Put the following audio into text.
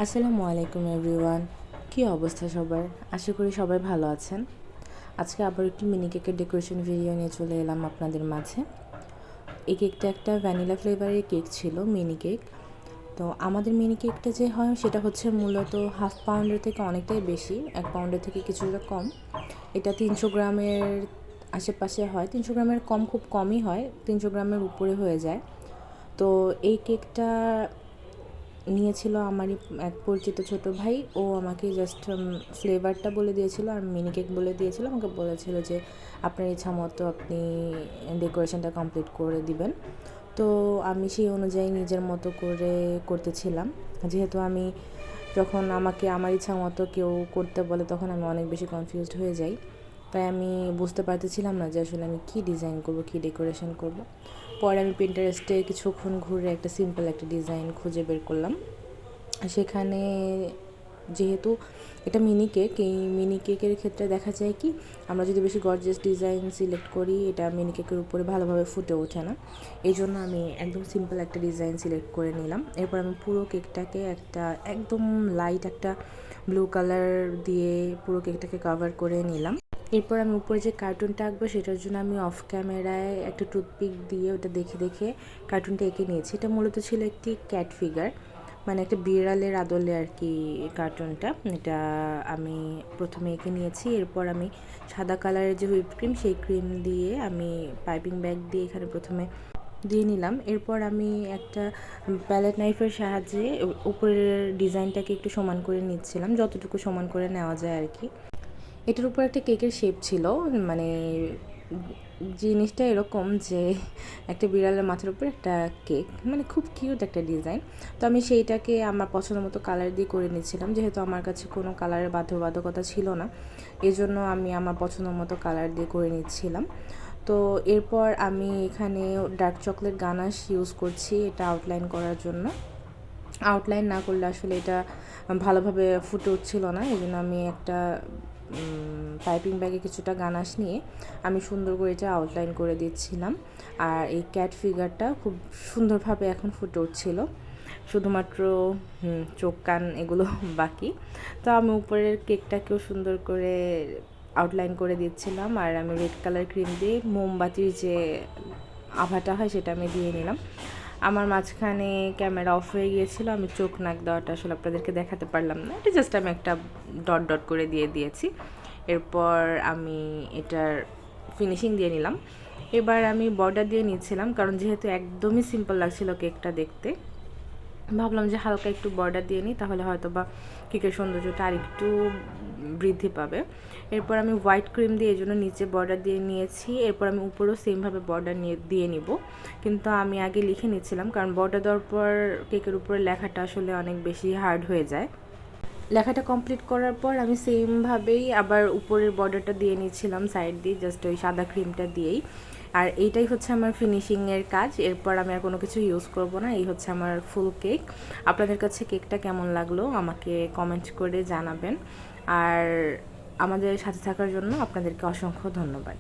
আসসালামু আলাইকুম এভরিওয়ান। কী অবস্থা সবার? আশা করি সবাই ভালো আছেন। আজকে আবার একটি মিনি কেকের ডেকোরেশন ভিডিও নিয়ে চলে এলাম আপনাদের মাঝে। এই কেকটা একটা ভ্যানিলা ফ্লেভারের কেক ছিল, মিনি কেক। তো আমাদের মিনি কেকটা যে হয় সেটা হচ্ছে মূলত হাফ পাউন্ডের থেকে অনেকটাই বেশি, 1 পাউন্ডের থেকে কিছুটা কম। এটা 300 গ্রামের আশেপাশে হয়, 300 গ্রামের কম, খুব কমই হয়, 300 গ্রামের উপরে হয়ে যায়। তো এই কেকটা নিয়েছিল আমারই এক পরিচিত ছোট ভাই। ও আমাকে জাস্ট ফ্লেভারটা বলে দিয়েছিল আর মিনি কেক বলে দিয়েছিল। আমাকে বলেছিল যে আপনার ইচ্ছা মতো আপনি ডেকোরেশনটা কমপ্লিট করে দিবেন। তো আমি সেই অনুযায়ী নিজের মতো করে করতেছিলাম। যেহেতু আমি যখন আমাকে আমার ইচ্ছা মতো কেউ করতে বলে তখন আমি অনেক বেশি কনফিউজড হয়ে যাই। তাই আমি বুঝতে পারতেছিলাম না যে আসলে আমি কী ডিজাইন করব, কী ডেকোরেশন করব। পরে আমি পিন্টারেস্টে কিছুক্ষণ ঘুরে একটা সিম্পল একটা ডিজাইন খুঁজে বের করলাম। সেখানে যেহেতু এটা মিনি কেক, এই মিনি কেকের ক্ষেত্রে দেখা যায় কি, আমরা যদি বেশি গর্জিয়াস ডিজাইন সিলেক্ট করি এটা মিনি কেকের উপরে ভালোভাবে ফুটে ওঠে না। এই জন্য আমি একদম সিম্পল একটা ডিজাইন সিলেক্ট করে নিলাম। এরপর আমি পুরো কেকটাকে একটা একদম লাইট একটা ব্লু কালার দিয়ে পুরো কেকটাকে কভার করে নিলাম। এরপর আমি উপরে যে কার্টুনটা আঁকবো সেটার জন্য আমি অফ ক্যামেরায় একটা টুথপিক দিয়ে ওটা দেখে দেখে কার্টুনটা এঁকে নিয়েছি। এটা মূলত ছিল একটি ক্যাট ফিগার, মানে একটা বিড়ালের আদলে আর কি কার্টুনটা। এটা আমি প্রথমে এঁকে নিয়েছি। এরপর আমি সাদা কালারের যে হুইপ ক্রিম, সেই ক্রিম দিয়ে আমি পাইপিং ব্যাগ দিয়ে এখানে প্রথমে দিয়ে নিলাম। এরপর আমি একটা প্যালেট নাইফের সাহায্যে উপরের ডিজাইনটাকে একটু সমান করে নিচ্ছিলাম, যতটুকু সমান করে নেওয়া যায় আর কি। এটার উপর একটা কেকের শেপ ছিল, মানে জিনিসটা এরকম যে একটা বিড়ালের মাথার উপর একটা কেক, মানে খুব কিউট একটা ডিজাইন। তো আমি সেইটাকে আমার পছন্দ মতো কালার দিয়ে করে নিচ্ছিলাম, যেহেতু আমার কাছে কোনো কালারের বাধ্যবাধকতা ছিল না, এজন্য আমি আমার পছন্দ মতো কালার দিয়ে করে নিচ্ছিলাম। তো এরপর আমি এখানে ডার্ক চকলেট গানাশ ইউজ করছি এটা আউটলাইন করার জন্য। আউটলাইন না করলে আসলে এটা ভালোভাবে ফুটে উঠছিল না, এই জন্য আমি একটা পাইপিং ব্যাগে কিছুটা গানাশ নিয়ে আমি সুন্দর করে এটা আউটলাইন করে দিচ্ছিলাম। আর এই ক্যাট ফিগারটা খুব সুন্দরভাবে এখন ফুটে উঠছিল, শুধুমাত্র চোখ কান এগুলো বাকি। তো আমি উপরের কেকটাকেও সুন্দর করে আউটলাইন করে দিচ্ছিলাম। আর আমি রেড কালার ক্রিম দিয়ে মোমবাতির যে আভাটা হয় সেটা আমি দিয়ে নিলাম। আমার মাঝখানে ক্যামেরা অফ হয়ে গিয়েছিল, আমি চোখ নাক দেওয়াটা আসলে আপনাদেরকে দেখাতে পারলাম না, এটা জাস্ট আমি একটা ডট ডট করে দিয়ে দিয়েছি। এরপর আমি এটার ফিনিশিং দিয়ে নিলাম। এবার আমি বর্ডার দিয়ে নিচ্ছিলাম, কারণ যেহেতু একদমই সিম্পল লাগছিল কেকটা দেখতে, ভাবলাম যে হালকা একটু বর্ডার দিয়ে নিই, তাহলে হয়তো বা কেকের সৌন্দর্যটা আর একটু বৃদ্ধি পাবে। এরপর আমি হোয়াইট ক্রিম দিয়ে এই জন্য নিচে বর্ডার দিয়ে নিয়েছি। এরপর আমি উপরেও সেমভাবে বর্ডার দিয়ে নিব, কিন্তু আমি আগে লিখে নিচ্ছিলাম, কারণ বর্ডার দেওয়ার পর কেকের উপরে লেখাটা আসলে অনেক বেশি হার্ড হয়ে যায়। লেখাটা কমপ্লিট করার পর আমি সেমভাবেই আবার উপরের বর্ডারটা দিয়ে নিচ্ছিলাম সাইড দিয়ে, জাস্ট ওই সাদা ক্রিমটা দিয়েই। আর এইটাই হচ্ছে আমার ফিনিশিংয়ের কাজ। এরপর আমি আর কোনো কিছু ইউজ করব না। এই হচ্ছে আমার ফুল কেক। আপনাদের কাছে কেকটা কেমন লাগলো আমাকে কমেন্ট করে জানাবেন। আর আমাদের সাথে থাকার জন্য আপনাদেরকে অসংখ্য ধন্যবাদ।